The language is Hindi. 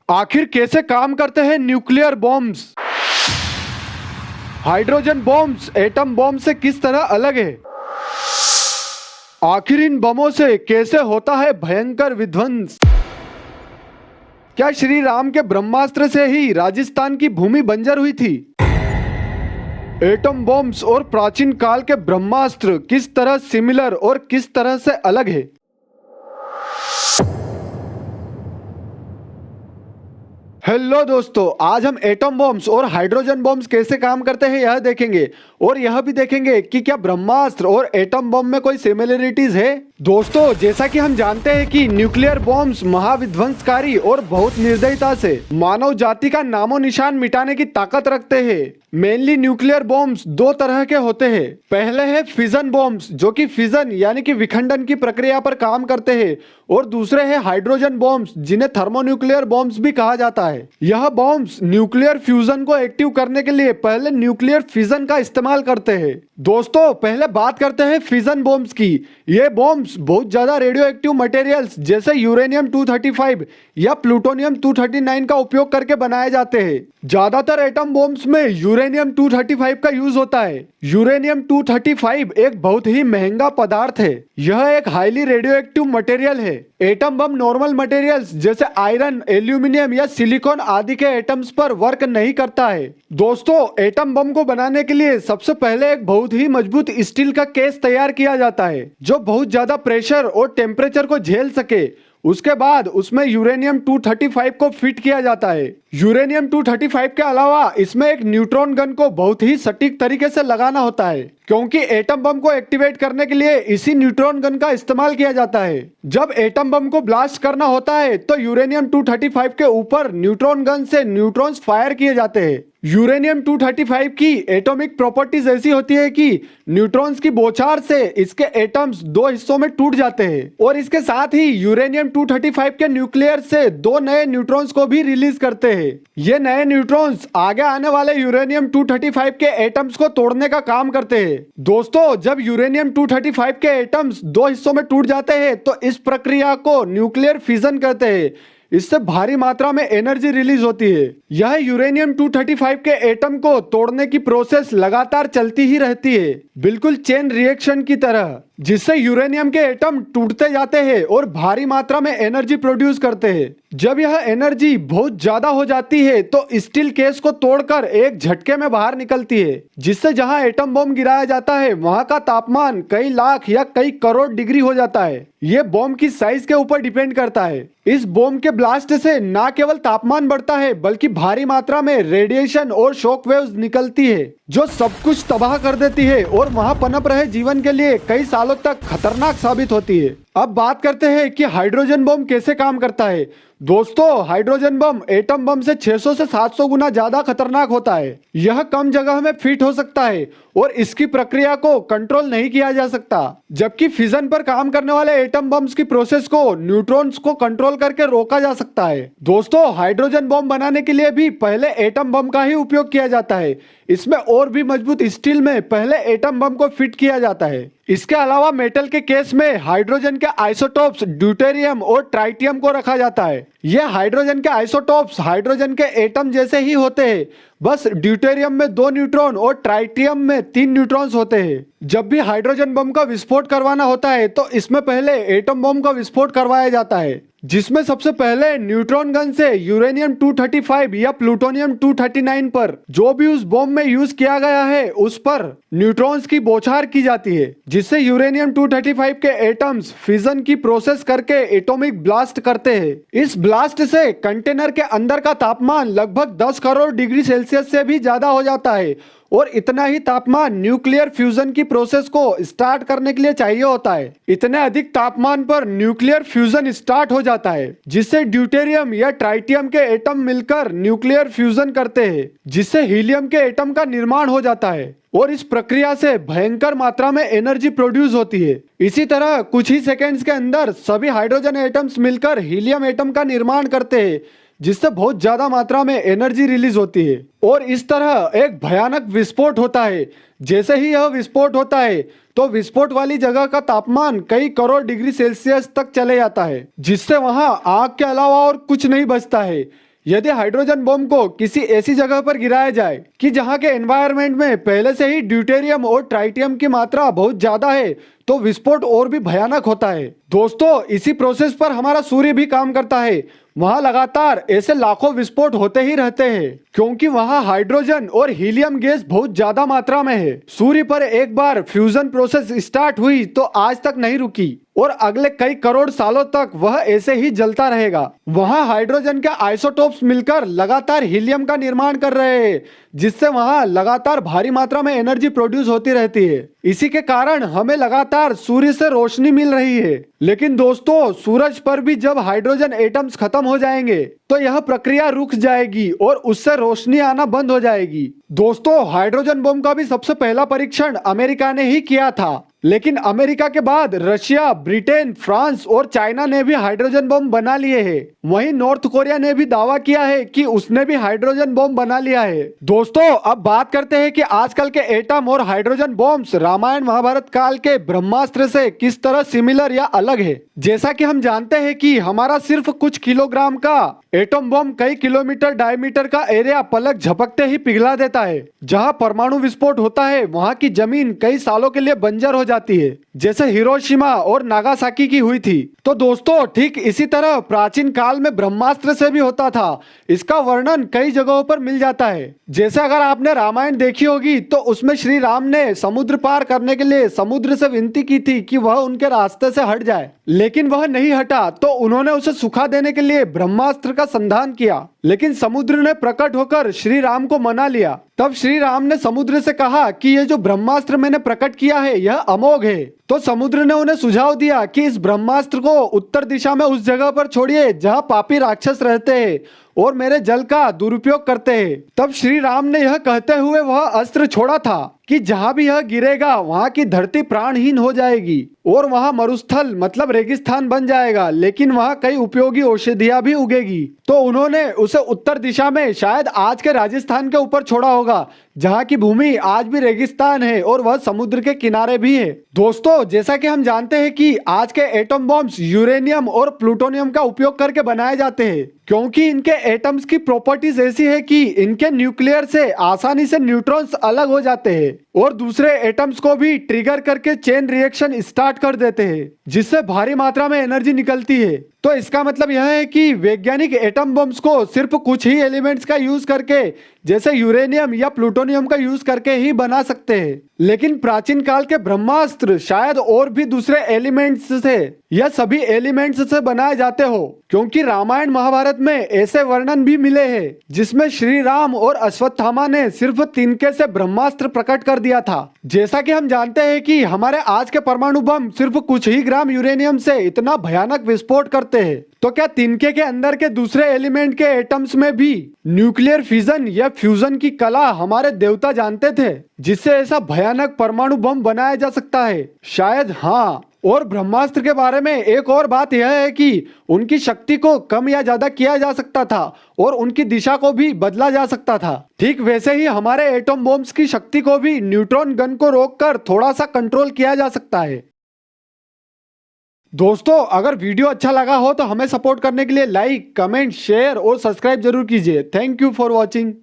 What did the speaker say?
आखिर कैसे काम करते हैं nuclear bombs? Hydrogen bombs atom bomb से किस तरह अलग है? आखिर इन बमों से कैसे होता है भयंकर विध्वंस? क्या श्री राम के ब्रह्मास्त्र से ही राजस्थान की भूमि बंजर हुई थी? एटम बॉम्ब्स और प्राचीन काल के ब्रह्मास्त्र किस तरह सिमिलर और किस तरह से अलग है? हेलो दोस्तों, आज हम एटम बॉम्ब्स और हाइड्रोजन बॉम्ब्स कैसे काम करते हैं यह देखेंगे और यह भी देखेंगे कि क्या ब्रह्मास्त्र और एटम बॉम्ब में कोई सिमिलरिटीज है। दोस्तों, जैसा कि हम जानते हैं कि न्यूक्लियर बॉम्ब्स महाविध्वंसकारी और बहुत निर्दयता से मानव जाति का नामो निशान मिटाने की ताकत रखते हैं। मेनली न्यूक्लियर बॉम्ब्स दो तरह के होते हैं। पहले है फिजन बॉम्ब्स जो कि फिजन यानी कि विखंडन की प्रक्रिया पर काम करते हैं, और दूसरे है हाइड्रोजन बॉम्ब्स जिन्हें थर्मोन्यूक्लियर बॉम्ब्स भी कहा जाता है। यह बॉम्ब्स न्यूक्लियर फ्यूजन को एक्टिव करने के लिए पहले न्यूक्लियर फिजन का इस्तेमाल करते हैं। दोस्तों, पहले बात करते हैं फिजन बॉम्ब्स की। ये बॉम्ब्स बहुत ज्यादा रेडियो एक्टिव मटेरियल्स जैसे यूरेनियम 235 या प्लूटोनियम 239 का उपयोग करके बनाए जाते हैं। ज्यादातर एटम बॉम्ब्स में यूरेनियम 235 का यूज होता है। यूरेनियम 235 एक बहुत ही महंगा पदार्थ है। यह एक हाईली रेडियो एक्टिव मटेरियल है। एटम बम नॉर्मल मटेरियल्स जैसे आयरन, एल्यूमिनियम या सिलिकॉन आदि के एटम्स पर वर्क नहीं करता है। दोस्तों, एटम बम को बनाने के लिए सबसे पहले एक बहुत ही मजबूत स्टील का केस तैयार किया जाता है जो बहुत ज्यादा प्रेशर और टेम्परेचर को झेल सके। उसके बाद उसमें यूरेनियम 235 को फिट किया जाता है। यूरेनियम 235 के अलावा इसमें एक न्यूट्रॉन गन को बहुत ही सटीक तरीके से लगाना होता है, क्योंकि एटम बम को एक्टिवेट करने के लिए इसी न्यूट्रॉन गन का इस्तेमाल किया जाता है। जब एटम बम को ब्लास्ट करना होता है तो यूरेनियम 235 के ऊपर न्यूट्रॉन गन से न्यूट्रॉन्स फायर किए जाते हैं। यूरेनियम 235 की एटॉमिक प्रॉपर्टीज ऐसी होती है कि न्यूट्रॉन्स की बौछार से इसके एटम्स दो हिस्सों में टूट जाते हैं, और इसके साथ ही यूरेनियम 235 के न्यूक्लियर से दो नए न्यूट्रॉन्स को भी रिलीज करते हैं। ये नए न्यूट्रॉन्स आगे आने वाले यूरेनियम 235 के एटम्स को तोड़ने का काम करते हैं। दोस्तों, जब यूरेनियम 235 के एटम्स दो हिस्सों में टूट जाते हैं तो इस प्रक्रिया को न्यूक्लियर फिजन कहते हैं। इससे भारी मात्रा में एनर्जी रिलीज होती है। यह यूरेनियम 235 के एटम को तोड़ने की प्रोसेस लगातार चलती ही रहती है, बिल्कुल चेन रिएक्शन की तरह, जिससे यूरेनियम के एटम टूटते जाते हैं और भारी मात्रा में एनर्जी प्रोड्यूस करते हैं। जब यह एनर्जी बहुत ज्यादा हो जाती है तो स्टील केस को तोड़कर एक झटके में बाहर निकलती है, जिससे जहां एटम बम गिराया जाता है वहां का तापमान कई लाख या कई करोड़ डिग्री हो जाता है। यह बम की साइज के ऊपर डिपेंड करता है। इस बम के ब्लास्ट से न केवल तापमान बढ़ता है बल्कि भारी मात्रा में रेडिएशन और शॉक वेव्स निकलती है जो सब कुछ तबाह कर देती है और वहां पनप रहे जीवन के लिए कई सालों तक खतरनाक साबित होती है। अब बात करते हैं कि हाइड्रोजन बम कैसे काम करता है। दोस्तों, हाइड्रोजन बम एटम बम से 600 से 700 गुना ज्यादा खतरनाक होता है। यह कम जगह में फिट हो सकता है और इसकी प्रक्रिया को कंट्रोल नहीं किया जा सकता, जबकि फिजन पर काम करने वाले एटम बम्स की प्रोसेस को न्यूट्रॉन्स को कंट्रोल करके रोका जा सकता है। दोस्तों, हाइड्रोजन बम बनाने के लिए भी पहले एटम बम का ही उपयोग किया जाता है। इसमें और भी मजबूत स्टील में पहले एटम बम को फिट किया जाता है। इसके अलावा मेटल के केस में हाइड्रोजन के आइसोटोप्स ड्यूटेरियम और ट्राइटियम को रखा जाता है। यह हाइड्रोजन के आइसोटोप्स हाइड्रोजन के एटम जैसे ही होते हैं, बस ड्यूटेरियम में 2 न्यूट्रॉन और ट्राइटियम में 3 न्यूट्रॉन्स होते हैं। जब भी हाइड्रोजन बम का विस्फोट करवाना होता है तो इसमें पहले एटम बम का विस्फोट करवाया जाता है, जिसमें सबसे पहले न्यूट्रॉन गन से यूरेनियम 235 या प्लूटोनियम 239 पर जो भी उस बम में यूज किया गया है उस पर न्यूट्रॉन्स की बौछार की जाती है, जिससे यूरेनियम 235 के एटम्स फिजन की प्रोसेस करके एटॉमिक ब्लास्ट करते हैं। इस ब्लास्ट से कंटेनर के अंदर का तापमान लगभग 10 करोड़ डिग्री सेल्सियस से भी ज्यादा हो जाता है, और इतना ही तापमान न्यूक्लियर फ्यूजन की प्रोसेस को स्टार्ट करने के लिए चाहिए होता है। इतने अधिक तापमान पर न्यूक्लियर फ्यूजन स्टार्ट हो जाता है, जिससे ड्यूटेरियम या ट्राइटियम के एटम मिलकर न्यूक्लियर फ्यूजन करते हैं, जिससे हीलियम के एटम का निर्माण हो जाता है, और इस प्रक्रिया से भयंकर मात्रा में एनर्जी प्रोड्यूस होती है। इसी तरह कुछ ही सेकेंड्स के अंदर सभी हाइड्रोजन एटम्स मिलकर हीलियम एटम का निर्माण करते हैं, जिससे बहुत ज्यादा मात्रा में एनर्जी रिलीज होती है, और इस तरह एक भयानक विस्फोट होता है। जैसे ही यह विस्फोट होता है तो विस्फोट वाली जगह का तापमान कई करोड़ डिग्री सेल्सियस तक चले जाता है, जिससे वहां आग के अलावा और कुछ नहीं बचता है। यदि हाइड्रोजन बम को किसी ऐसी जगह पर गिराया जाए कि जहां के एनवायरनमेंट में पहले से ही ड्यूटेरियम और ट्राइटियम की मात्रा बहुत ज्यादा है तो विस्फोट और भी भयानक होता है। दोस्तों, इसी प्रोसेस पर हमारा सूर्य भी काम करता है। वहां लगातार ऐसे लाखों विस्फोट होते ही रहते हैं क्योंकि वहां हाइड्रोजन और हीलियम गैस बहुत ज्यादा मात्रा में है। सूर्य पर एक बार फ्यूजन प्रोसेस स्टार्ट हुई तो आज तक नहीं रुकी और अगले कई करोड़ सालों तक वह ऐसे ही जलता रहेगा। वहां हाइड्रोजन के आइसोटोप्स मिलकर लगातार हीलियम का निर्माण कर रहे हैं जिससे वहां लगातार भारी मात्रा में एनर्जी प्रोड्यूस होती रहती है। इसी के कारण हमें लगातार सूर्य से रोशनी मिल रही है। लेकिन दोस्तों, सूरज पर भी जब हाइड्रोजन एटम्स खत्म हो जाएंगे तो यह प्रक्रिया रुक जाएगी और उससे रोशनी आना बंद हो जाएगी। दोस्तों, हाइड्रोजन बम का भी सबसे पहला परीक्षण अमेरिका ने ही किया था, लेकिन अमेरिका के बाद रशिया, ब्रिटेन, फ्रांस और चाइना ने भी हाइड्रोजन बम बना लिए हैं। वहीं नॉर्थ कोरिया ने भी दावा किया है कि उसने भी हाइड्रोजन बम बना लिया है। दोस्तों, अब बात करते हैं कि आजकल के एटम और हाइड्रोजन बॉम्ब्स रामायण महाभारत काल के ब्रह्मास्त्र से किस तरह सिमिलर या अलग है। जैसा कि हम जानते हैं कि हमारा सिर्फ कुछ किलोग्राम का एटम बम कई किलोमीटर डायमीटर का एरिया पलक झपकते ही पिघला देता है। जहां परमाणु विस्फोट होता है वहां की जमीन कई सालों के लिए बंजर हो जाती है, जैसे हिरोशिमा और नागासाकी की हुई थी। तो दोस्तों, ठीक इसी तरह प्राचीन काल में ब्रह्मास्त्र से भी होता था। इसका वर्णन कई जगहों पर मिल जाता है। जैसे अगर आपने रामायण देखी होगी तो उसमें श्री राम ने समुद्र पार करने के लिए समुद्र से विनती की थी कि वह उनके रास्ते से हट जाए, लेकिन वह नहीं हटा तो उन्होंने उसे सुखा देने के लिए ब्रह्मास्त्र का संधान किया, लेकिन समुद्र ने प्रकट होकर श्री राम को मना लिया। तब श्री राम ने समुद्र से कहा कि ये जो ब्रह्मास्त्र मैंने प्रकट किया है यह अमोघ है। तो समुद्र ने उन्हें सुझाव दिया कि इस ब्रह्मास्त्र को उत्तर दिशा में उस जगह पर छोड़िए जहां पापी राक्षस रहते हैं और मेरे जल का दुरुपयोग करते हैं। तब श्री राम ने यह कहते हुए वह अस्त्र छोड़ा था कि जहां भी यह गिरेगा वहां की धरती प्राणहीन हो जाएगी और वहां मरुस्थल मतलब रेगिस्तान बन जाएगा, लेकिन वहां कई उपयोगी औषधियां भी उगेगी। तो उन्होंने उसे उत्तर दिशा में शायद आज के राजस्थान के ऊपर छोड़ा होगा जहां की भूमि आज भी रेगिस्तान है और वह समुद्र के किनारे भी है। दोस्तों, जैसा कि हम जानते हैं कि आज के एटम बॉम्ब्स यूरेनियम और प्लूटोनियम का उपयोग करके बनाए जाते हैं क्योंकि इनके एटम्स की प्रॉपर्टीज ऐसी है कि इनके न्यूक्लियर से आसानी से न्यूट्रॉन्स अलग हो जाते हैं और दूसरे एटम्स को भी ट्रिगर करके चेन रिएक्शन स्टार्ट कर देते हैं जिससे भारी मात्रा में एनर्जी निकलती है। तो इसका मतलब यह है कि वैज्ञानिक एटम बम्स को सिर्फ कुछ ही एलिमेंट्स का यूज करके जैसे यूरेनियम या प्लूटोनियम का यूज करके ही बना सकते हैं, लेकिन प्राचीन काल के ब्रह्मास्त्र शायद और भी दूसरे एलिमेंट्स से या सभी एलिमेंट्स से बनाए जाते हो क्योंकि रामायण महाभारत में ऐसे वर्णन भी मिले हैं जिसमें श्री राम और अश्वत्थामा ने सिर्फ तिनके से ब्रह्मास्त्र प्रकट कर दिया था। जैसा कि हम जानते हैं कि हमारे आज के परमाणु बम सिर्फ कुछ ही ग्राम यूरेनियम से इतना भयानक विस्फोट करते हैं, तो क्या तिनके के अंदर के दूसरे एलिमेंट के एटम्स में भी न्यूक्लियर फिजन या फ्यूजन की कला हमारे देवता जानते थे जिससे ऐसा भयानक परमाणु बम बनाया जा सकता है? शायद हाँ। और ब्रह्मास्त्र के बारे में एक और बात यह है कि उनकी शक्ति को कम या ज्यादा किया जा सकता था और उनकी दिशा को भी बदला जा सकता था। ठीक वैसे ही हमारे एटम बॉम्ब्स की शक्ति को भी न्यूट्रॉन गन को रोककर थोड़ा सा कंट्रोल किया जा सकता है। दोस्तों, अगर वीडियो अच्छा लगा हो तो हमें सपोर्ट करने के लिए लाइक, कमेंट, शेयर और सब्सक्राइब जरूर कीजिए। Thank you for watching.